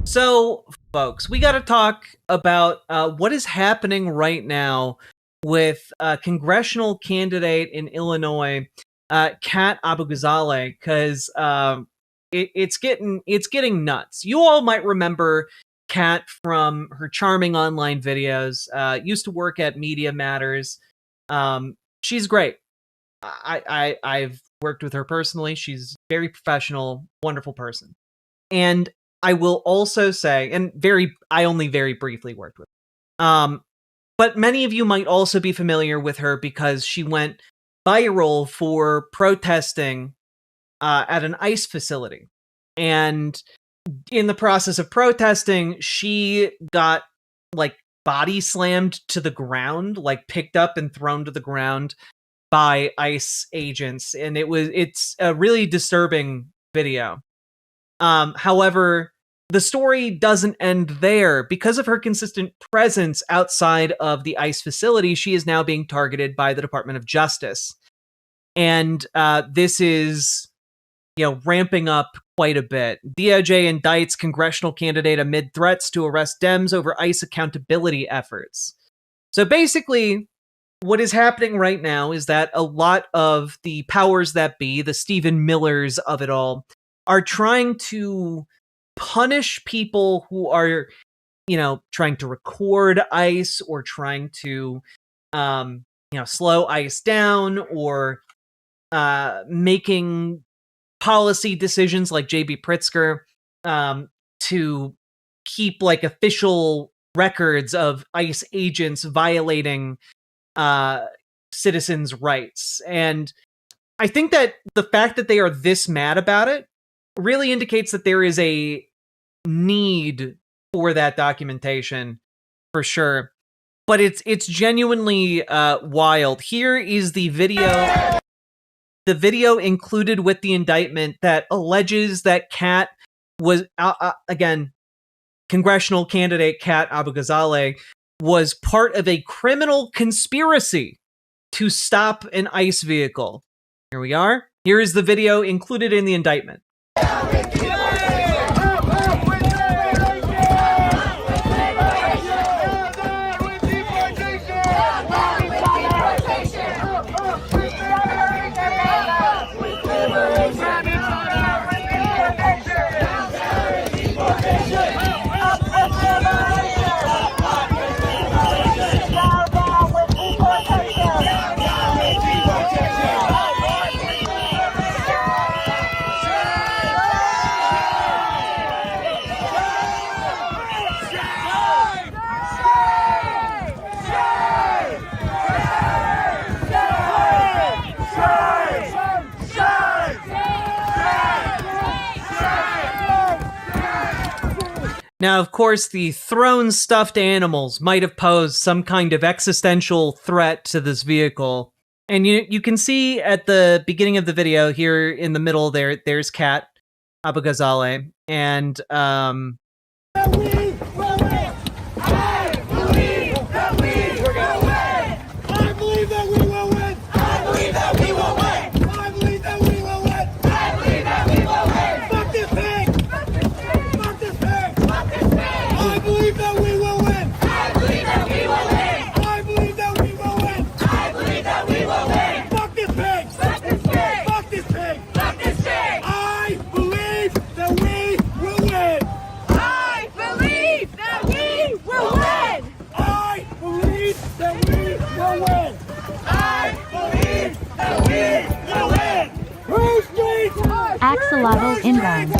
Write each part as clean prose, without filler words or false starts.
So, folks, we got to talk about what is happening right now with congressional candidate in Illinois, Kat Abughazaleh, because it's getting nuts. You all might remember Kat from her charming online videos. Used to work at Media Matters. She's great. I've worked with her personally. She's very professional, wonderful person. And I will also say, and I only very briefly worked with her. But many of you might also be familiar with her because she went viral for protesting at an ICE facility. And in the process of protesting, she got like body slammed to the ground, like picked up and thrown to the ground by ICE agents. And it's a really disturbing video. However, the story doesn't end there. Because of her consistent presence outside of the ICE facility, she is now being targeted by the Department of Justice. And this is, ramping up quite a bit. DOJ indicts congressional candidate amid threats to arrest Dems over ICE accountability efforts. So basically, what is happening right now is that a lot of the powers that be, the Stephen Millers of it all, are trying to punish people who are, trying to record ICE or trying to, slow ICE down or making policy decisions like J.B. Pritzker to keep like official records of ICE agents violating citizens' rights. And I think that the fact that they are this mad about it really indicates that there is a need for that documentation for sure. But it's genuinely wild. Here is the video included with the indictment that alleges that Kat was again, congressional candidate Kat Abughazaleh was part of a criminal conspiracy to stop an ICE vehicle. Here we are. Here is the video included in the indictment. Now, of course, the thrown stuffed animals might have posed some kind of existential threat to this vehicle. And you can see at the beginning of the video here in the middle there's Kat Abughazaleh. And Axolotl inbound.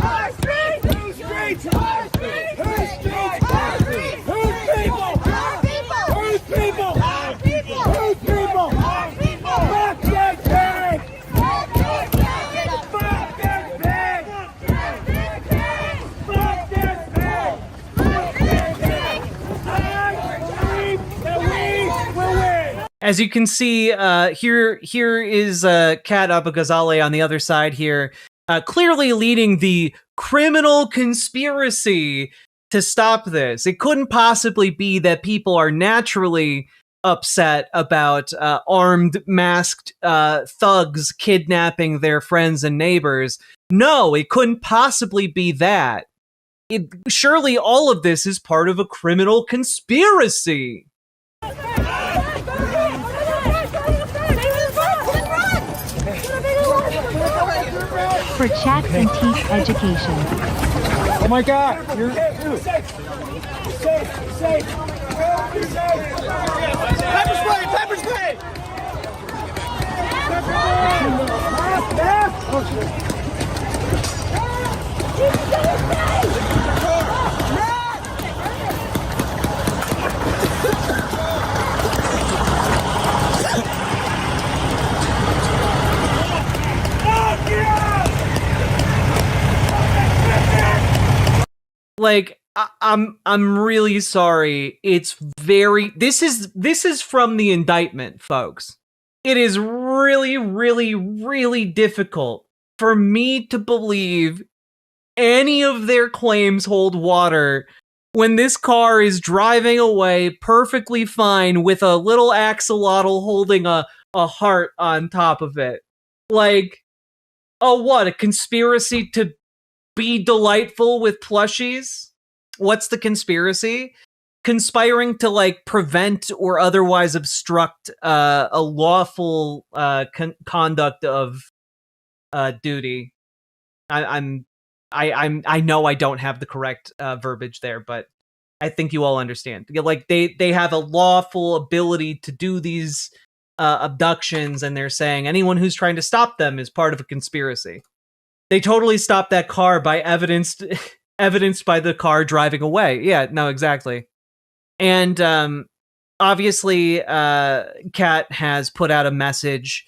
As you can see, here is Kat Abughazaleh on the other side here, clearly leading the criminal conspiracy to stop this. It couldn't possibly be that people are naturally upset about armed, masked thugs kidnapping their friends and neighbors. No, it couldn't possibly be that. surely all of this is part of a criminal conspiracy. For checks and teach education. Oh my God! You're safe. Pepper spray! Pepper spray! Like, I'm really sorry. It's very, this is from the indictment, folks. It is really, really, really difficult for me to believe any of their claims hold water when this car is driving away perfectly fine with a little axolotl holding a heart on top of it. Like, oh, what, a conspiracy to be delightful with plushies? What's the conspiracy? Conspiring to, like, prevent or otherwise obstruct a lawful conduct of duty. I know I don't have the correct verbiage there, but I think you all understand. Like, they have a lawful ability to do these abductions, and they're saying anyone who's trying to stop them is part of a conspiracy. They totally stopped that car by evidenced by the car driving away. Yeah, no, exactly. And obviously, Kat has put out a message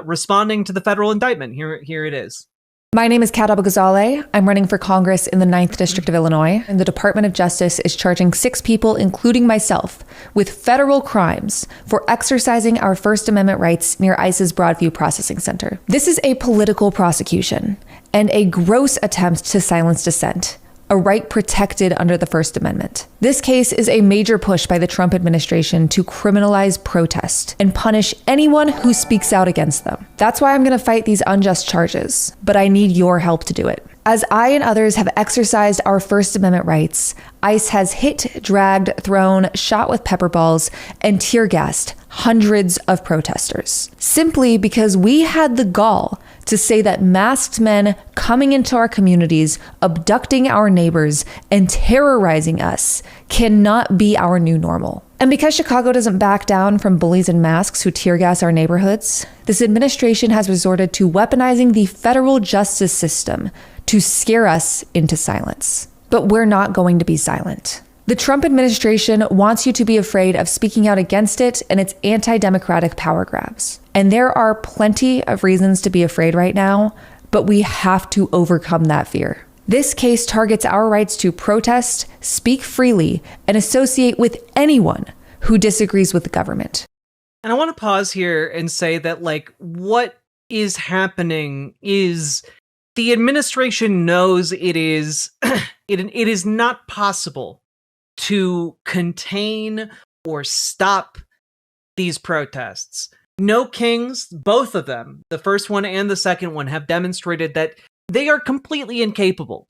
responding to the federal indictment. Here it is. My name is Kat Abughazaleh. I'm running for Congress in the 9th District of Illinois, and the Department of Justice is charging 6 people, including myself, with federal crimes for exercising our First Amendment rights near ICE's Broadview Processing Center. This is a political prosecution and a gross attempt to silence dissent, a right protected under the First Amendment. This case is a major push by the Trump administration to criminalize protest and punish anyone who speaks out against them. That's why I'm going to fight these unjust charges, but I need your help to do it. As I and others have exercised our First Amendment rights, ICE has hit, dragged, thrown, shot with pepper balls, and tear gassed hundreds of protesters, simply because we had the gall to say that masked men coming into our communities, abducting our neighbors, and terrorizing us cannot be our new normal. And because Chicago doesn't back down from bullies in masks who tear gas our neighborhoods, this administration has resorted to weaponizing the federal justice system to scare us into silence. But we're not going to be silent. The Trump administration wants you to be afraid of speaking out against it and its anti-democratic power grabs. And there are plenty of reasons to be afraid right now, but we have to overcome that fear. This case targets our rights to protest, speak freely, and associate with anyone who disagrees with the government. And I want to pause here and say that, like, what is happening is the administration knows it is it is not possible to contain or stop these protests. No Kings, both of them, the first one and the second one, have demonstrated that they are completely incapable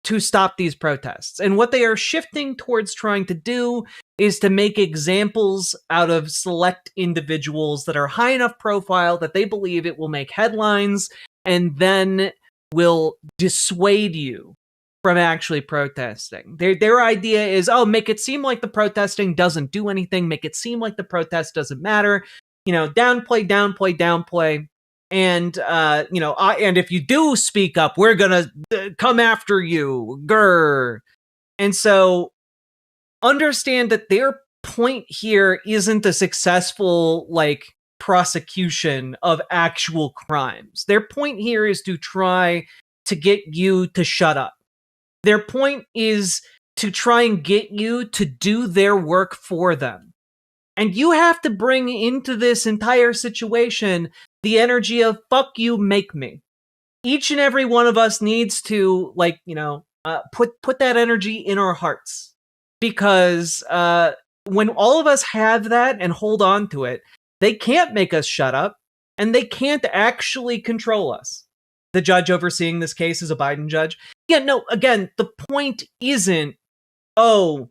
to stop these protests. And what they are shifting towards trying to do is to make examples out of select individuals that are high enough profile that they believe it will make headlines and then will dissuade you from actually protesting. Their idea is, oh, make it seem like the protesting doesn't do anything, make it seem like the protest doesn't matter, downplay. And, and if you do speak up, we're gonna come after you, grr. And so understand that their point here isn't a successful, prosecution of actual crimes. Their point here is to try to get you to shut up. Their point is to try and get you to do their work for them. And you have to bring into this entire situation the energy of fuck you, make me. Each and every one of us needs to, put that energy in our hearts. Because when all of us have that and hold on to it, they can't make us shut up, and they can't actually control us. The judge overseeing this case is a Biden judge. Yeah, no, again, the point isn't, oh,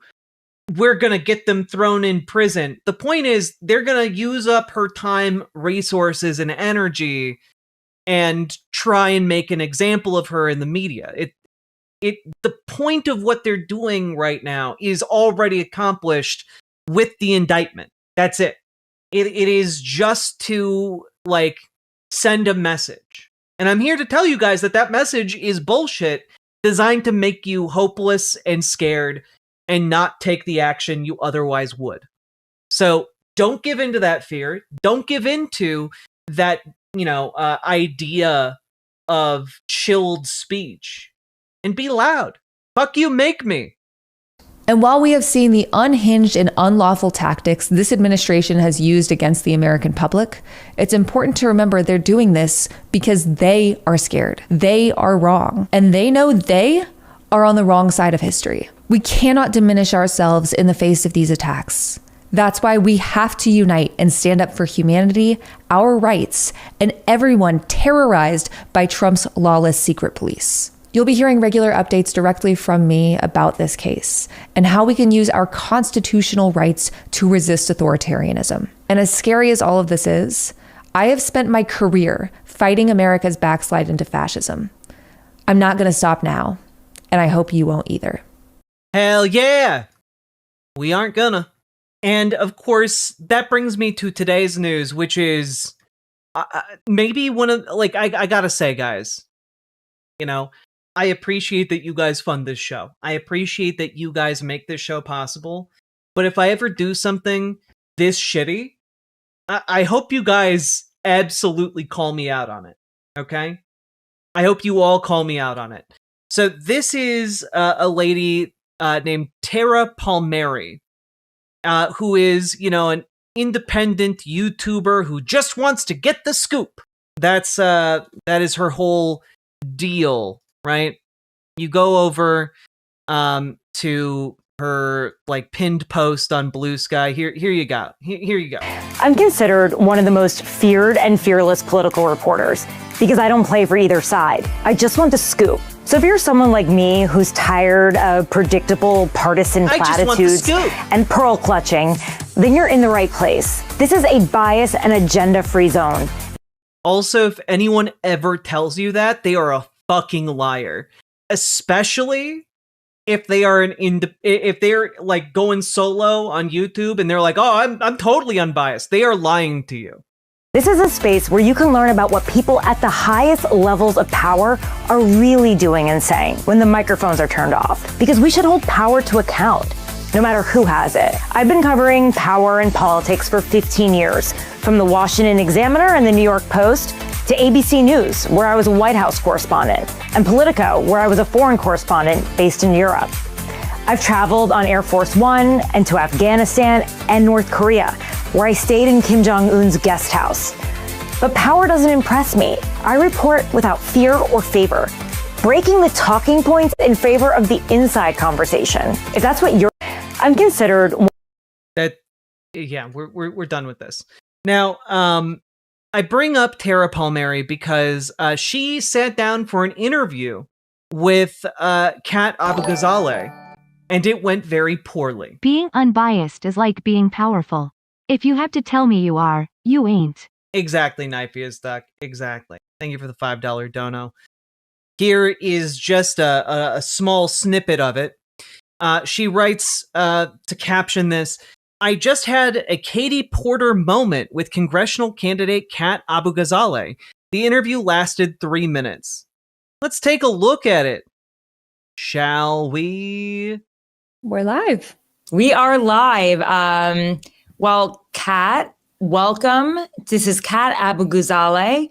we're going to get them thrown in prison. The point is they're going to use up her time, resources, and energy and try and make an example of her in the media. The point of what they're doing right now is already accomplished with the indictment. That's it. It is just to, like, send a message. And I'm here to tell you guys that that message is bullshit, designed to make you hopeless and scared and not take the action you otherwise would. So don't give into that fear. Don't give into that, idea of chilled speech. And be loud. Fuck you, make me. And while we have seen the unhinged and unlawful tactics this administration has used against the American public, it's important to remember they're doing this because they are scared. They are wrong. And they know they are on the wrong side of history. We cannot diminish ourselves in the face of these attacks. That's why we have to unite and stand up for humanity, our rights, and everyone terrorized by Trump's lawless secret police. You'll be hearing regular updates directly from me about this case and how we can use our constitutional rights to resist authoritarianism. And as scary as all of this is, I have spent my career fighting America's backslide into fascism. I'm not going to stop now, and I hope you won't either. Hell yeah! We aren't gonna. And of course, that brings me to today's news, which is maybe one of, I gotta say, guys, I appreciate that you guys fund this show. I appreciate that you guys make this show possible. But if I ever do something this shitty, I hope you guys absolutely call me out on it. Okay? I hope you all call me out on it. So this is a lady named Tara Palmieri, who is, an independent YouTuber who just wants to get the scoop. That is her whole deal. Right? You go over to her pinned post on Blue Sky. Here you go. Here you go. I'm considered one of the most feared and fearless political reporters because I don't play for either side. I just want the scoop. So if you're someone like me who's tired of predictable partisan platitudes and pearl clutching, then you're in the right place. This is a bias and agenda-free zone. Also, if anyone ever tells you that, they are a fucking liar, especially if they are if they're going solo on YouTube and they're like, "Oh, I'm totally unbiased." They are lying to you. This is a space where you can learn about what people at the highest levels of power are really doing and saying when the microphones are turned off, because we should hold power to account, no matter who has it. I've been covering power and politics for 15 years, from the Washington Examiner and the New York Post to ABC News, where I was a White House correspondent, and Politico, where I was a foreign correspondent based in Europe. I've traveled on Air Force One and to Afghanistan and North Korea, where I stayed in Kim Jong-un's guest house. But power doesn't impress me. I report without fear or favor, breaking the talking points in favor of the inside conversation. If that's what you're, I'm considered. We're done with this. Now, I bring up Tara Palmieri because she sat down for an interview with Kat Abughazaleh, and it went very poorly. Being unbiased is like being powerful. If you have to tell me you are, you ain't. Exactly, Knifey is stuck. Exactly. Thank you for the $5 dono. Here is just a small snippet of it. She writes to caption this: "I just had a Katie Porter moment with congressional candidate Kat Abughazaleh. The interview lasted 3 minutes. Let's take a look at it. Shall we?" We're live. We are live. Well, Kat, welcome. This is Kat Abughazaleh,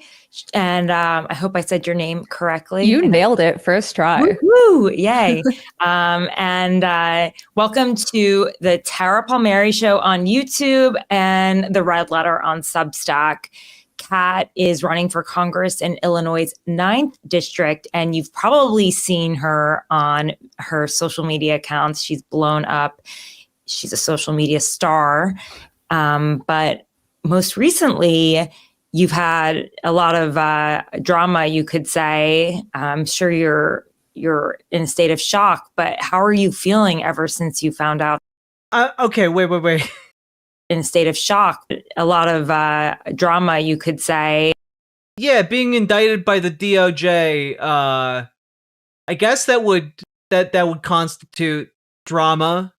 and I hope I said your name correctly. You nailed it first try. Woo! Yay! And welcome to the Tara Palmieri Show on YouTube and the Red Letter on Substack. Kat is running for Congress in Illinois' 9th district, and you've probably seen her on her social media accounts. She's blown up. She's a social media star. But most recently, you've had a lot of drama, you could say. I'm sure you're in a state of shock, but how are you feeling ever since you found out? Okay, wait. In a state of shock, a lot of drama, you could say. Yeah, being indicted by the DOJ. I guess that would constitute drama.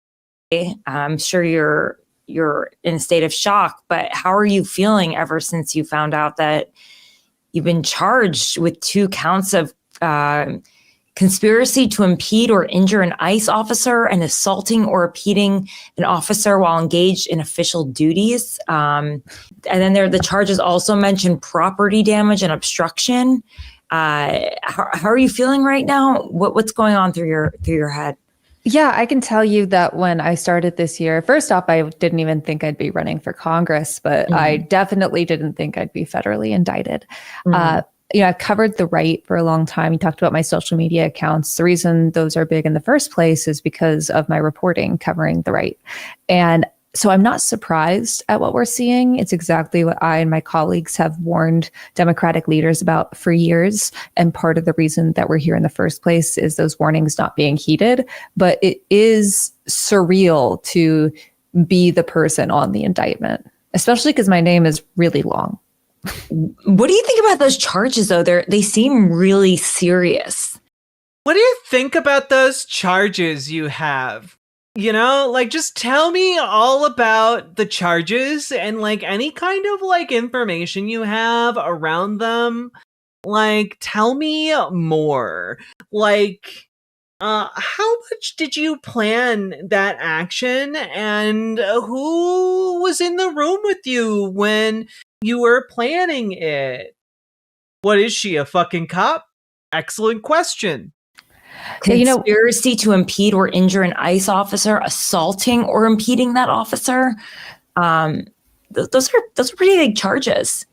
I'm sure you're in a state of shock, but how are you feeling ever since you found out that you've been charged with 2 counts of conspiracy to impede or injure an ICE officer and assaulting or impeding an officer while engaged in official duties? And then the charges also mention property damage and obstruction. How are you feeling right now? What's going on through your head? Yeah, I can tell you that when I started this year, first off, I didn't even think I'd be running for Congress, but I definitely didn't think I'd be federally indicted. I've covered the right for a long time. You talked about my social media accounts. The reason those are big in the first place is because of my reporting covering the right. And so I'm not surprised at what we're seeing. It's exactly what I and my colleagues have warned Democratic leaders about for years. And part of the reason that we're here in the first place is those warnings not being heeded. But it is surreal to be the person on the indictment, especially because my name is really long. What do you think about those charges, though? They seem really serious. What do you think about those charges you have? You know, like, just tell me all about the charges and, like, any kind of, like, information you have around them. Like, tell me more. Like, how much did you plan that action, and who was in the room with you when you were planning it? What is she, a fucking cop? Excellent question. Conspiracy to impede or injure an ICE officer, assaulting or impeding that officer. Those are pretty big charges.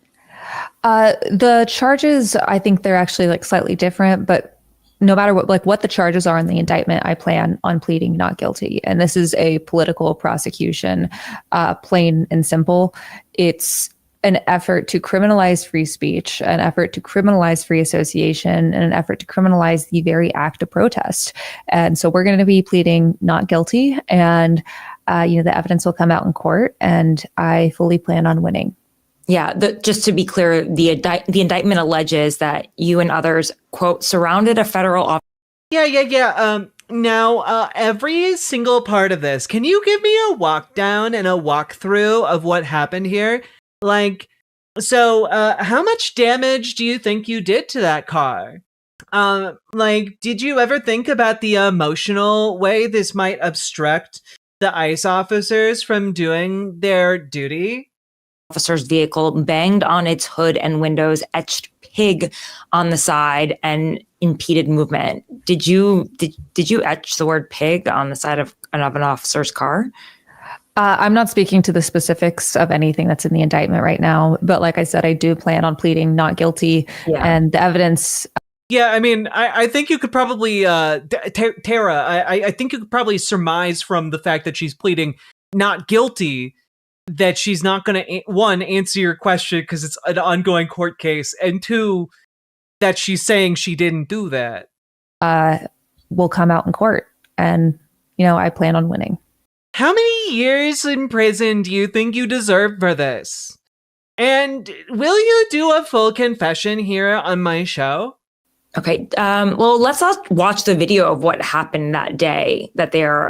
The charges, I think they're actually like slightly different, but no matter what the charges are in the indictment, I plan on pleading not guilty. And this is a political prosecution, plain and simple. It's an effort to criminalize free speech, an effort to criminalize free association, and an effort to criminalize the very act of protest. And so we're going to be pleading not guilty, and the evidence will come out in court, and I fully plan on winning. Yeah, just to be clear, the indictment alleges that you and others, quote, surrounded a federal office. Yeah. Now, every single part of this, can you give me a walk down and a walkthrough of what happened here? Like, so, how much damage do you think you did to that car? Did you ever think about the emotional way this might obstruct the ICE officers from doing their duty? Officer's vehicle banged on its hood and windows, etched pig on the side, and impeded movement. Did you etch the word pig on the side of an officer's car? I'm not speaking to the specifics of anything that's in the indictment right now, but like I said, I do plan on pleading not guilty, and the evidence. Yeah, I mean, I think you could probably, Tara, I think you could probably surmise from the fact that she's pleading not guilty that she's not going to, one, answer your question because it's an ongoing court case, and two, that she's saying she didn't do that. Will come out in court, and, I plan on winning. How many years in prison do you think you deserve for this? And will you do a full confession here on my show? Okay, well, let's not watch the video of what happened that day that they are...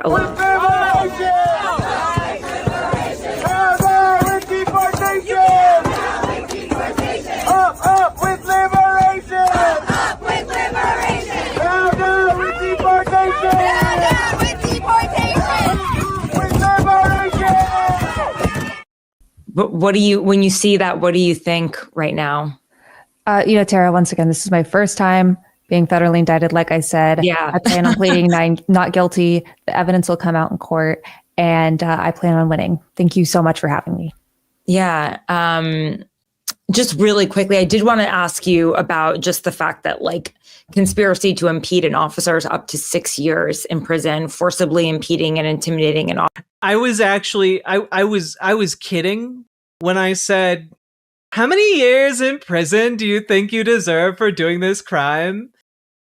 Up with liberation! Up with liberation! Down with deportation! Down with deportation! With liberation! But when you see that, what do you think right now? Tara, once again, this is my first time being federally indicted. Like I said, I plan on pleading not guilty. The evidence will come out in court, and I plan on winning. Thank you so much for having me. Yeah. Just really quickly, I did want to ask you about just the fact that, like, conspiracy to impede an officer is up to 6 years in prison, forcibly impeding and intimidating an officer. I was actually, I was kidding when I said, how many years in prison do you think you deserve for doing this crime?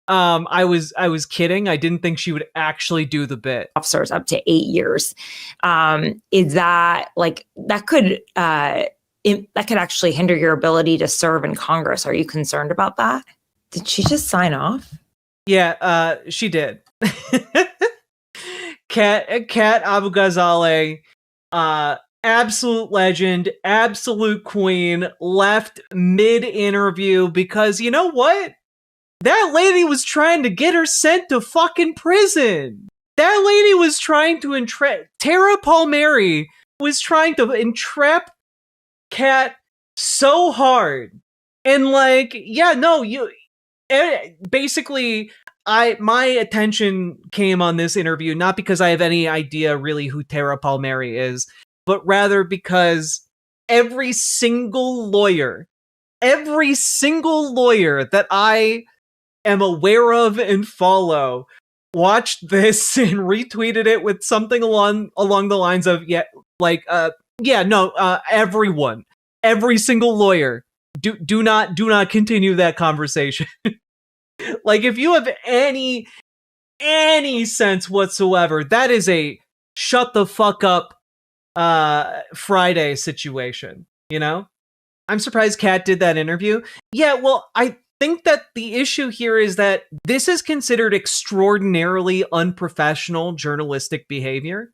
I was kidding. I didn't think she would actually do the bit. Officers up to 8 years. Is that like that could actually hinder your ability to serve in Congress? Are you concerned about that? Did she just sign off? Yeah, she did. Kat Abughazaleh, absolute legend, absolute queen, left mid-interview because you know what? That lady was trying to get her sent to fucking prison. That lady was trying to Tara Palmieri was trying to entrap Kat so hard. And like, yeah, no, basically my attention came on this interview not because I have any idea really who Tara Palmieri is, but rather because every single lawyer that I am aware of and follow watched this and retweeted it with something along the lines of everyone, every single lawyer, do not continue that conversation. Like, if you have any sense whatsoever, that is a shut the fuck up Friday situation, you know? I'm surprised Kat did that interview. Yeah, well, I think that the issue here is that this is considered extraordinarily unprofessional journalistic behavior.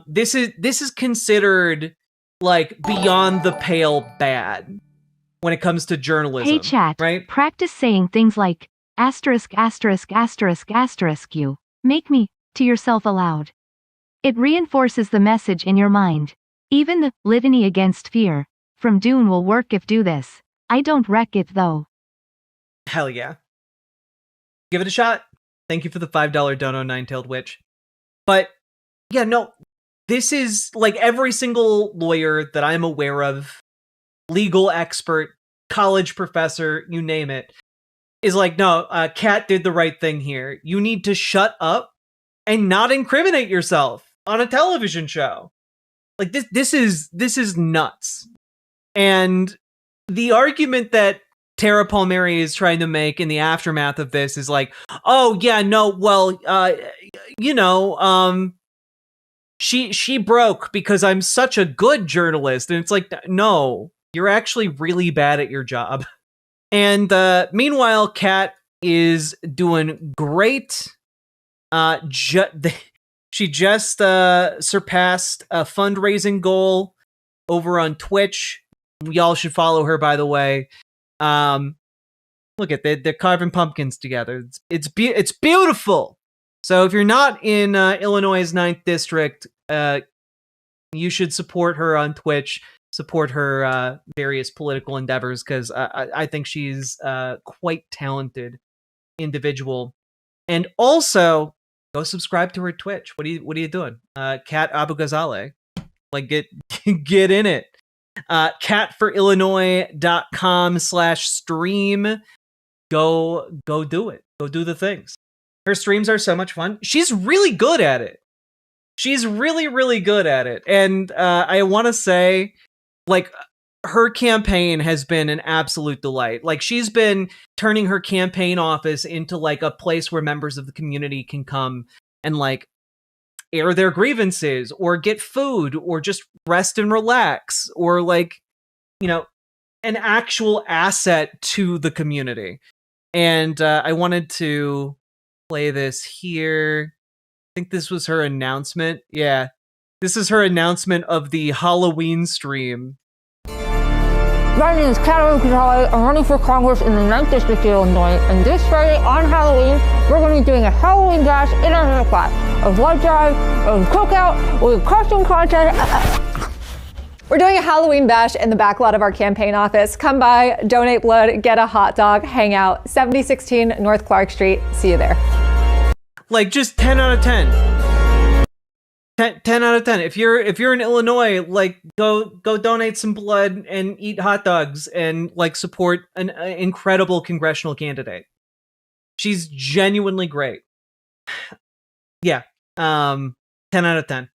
This is considered like beyond the pale bad when it comes to journalism. Hey chat, right? Practice saying things like asterisk you. Make me to yourself aloud. It reinforces the message in your mind. Even the litany against fear from Dune will work if do this. I don't wreck it though. Hell yeah. Give it a shot. Thank you for the $5 dono, Nine-Tailed Witch. But yeah, no, this is like every single lawyer that I'm aware of, legal expert, college professor, you name it, is like, no, Kat did the right thing here. You need to shut up and not incriminate yourself on a television show. Like this is nuts. And the argument that Tara Palmieri is trying to make in the aftermath of this is like, oh yeah, no, well, she broke because I'm such a good journalist. And it's like, no, you're actually really bad at your job. And meanwhile, Kat is doing great. She just surpassed a fundraising goal over on Twitch. Y'all should follow her, by the way. Look at they're carving pumpkins together. It's beautiful. So if you're not in Illinois' 9th district, you should support her on Twitch. Support her various political endeavors because I think she's quite talented individual. And also, go subscribe to her Twitch. What are you doing? Kat Abughazaleh. Like get in it. catforillinois.com/stream. Go do it. Go do the things. Her streams are so much fun. She's really good at it. She's really, really good at it. And I want to say, like, her campaign has been an absolute delight. Like, she's been turning her campaign office into like a place where members of the community can come and like air their grievances or get food or just rest and relax or like, you know, an actual asset to the community. And I wanted to play this here. I think this was her announcement. Yeah. This is her announcement of the Halloween stream. My name is Kat Abughazaleh. I'm running for Congress in the 9th District of Illinois, and this Friday on Halloween, we're going to be doing a Halloween bash in our middle class, a blood drive, a cookout, with a costume contest. We're doing a Halloween bash in the back lot of our campaign office. Come by, donate blood, get a hot dog, hang out. 7016 North Clark Street. See you there. Like, just 10 out of 10. 10 out of 10. If you're in Illinois, like go donate some blood and eat hot dogs and like support an incredible congressional candidate. She's genuinely great. Yeah. 10 out of 10.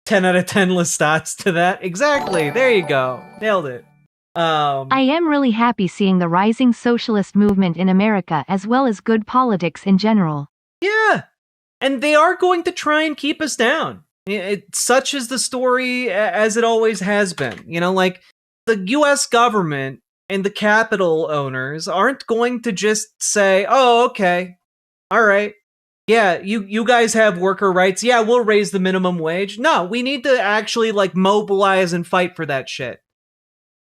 10 out of 10 Lestats to that. Exactly. There you go. Nailed it. I am really happy seeing the rising socialist movement in America as well as good politics in general. Yeah. And they are going to try and keep us down. Such is the story as it always has been. You know, like the US government and the capital owners aren't going to just say, oh, okay, all right. Yeah, you guys have worker rights. Yeah, we'll raise the minimum wage. No, we need to actually like mobilize and fight for that shit.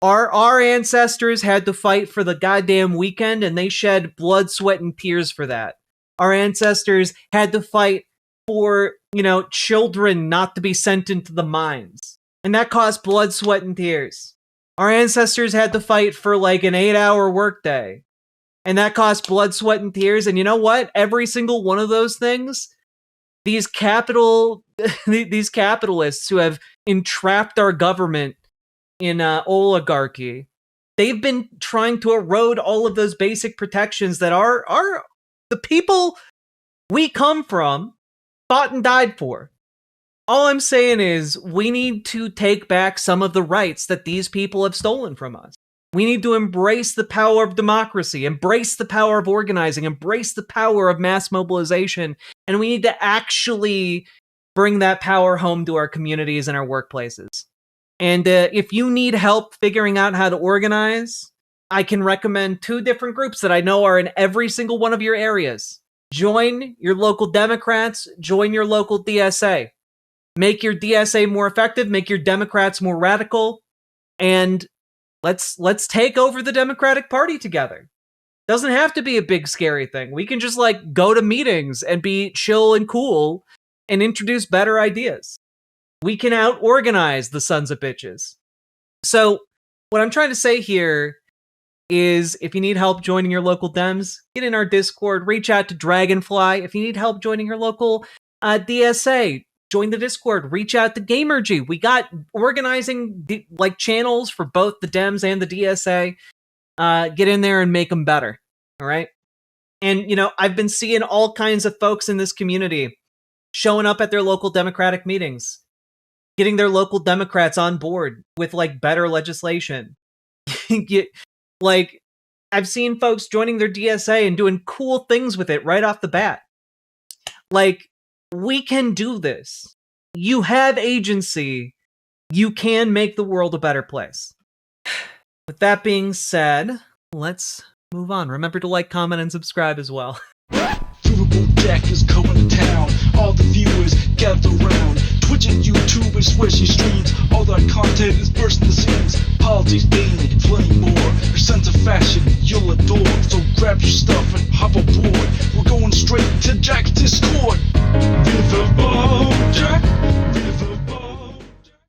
Our ancestors had to fight for the goddamn weekend and they shed blood, sweat, and tears for that. Our ancestors had to fight for, you know, children not to be sent into the mines. And that cost blood, sweat, and tears. Our ancestors had to fight for like an 8-hour workday. And that cost blood, sweat, and tears. And you know what? Every single one of those things, these capitalists who have entrapped our government in oligarchy, they've been trying to erode all of those basic protections that are the people we come from fought and died for. All I'm saying is we need to take back some of the rights that these people have stolen from us. We need to embrace the power of democracy, embrace the power of organizing, embrace the power of mass mobilization, and we need to actually bring that power home to our communities and our workplaces. And if you need help figuring out how to organize, I can recommend 2 different groups that I know are in every single one of your areas. Join your local Democrats, join your local DSA. Make your DSA more effective, make your Democrats more radical, and let's take over the Democratic Party together. Doesn't have to be a big scary thing. We can just like go to meetings and be chill and cool and introduce better ideas. We can out-organize the sons of bitches. So what I'm trying to say here is if you need help joining your local Dems, get in our Discord, reach out to Dragonfly. If you need help joining your local DSA, join the Discord, reach out to Gamergy. We got organizing like channels for both the Dems and the DSA. Get in there and make them better. All right. And, you know, I've been seeing all kinds of folks in this community showing up at their local Democratic meetings, getting their local Democrats on board with like better legislation. Like, I've seen folks joining their DSA and doing cool things with it right off the bat. Like, we can do this. You have agency. You can make the world a better place. With that being said, let's move on. Remember to like, comment, and subscribe as well. Riverboat Jack is coming to town. All the viewers gather around. Twitch and YouTube and swishy streams. All that content is bursting the seams. Politics, gaming, and plenty more. Your sense of fashion you'll adore. So grab your stuff and hop aboard. We're going straight to Jack's Discord.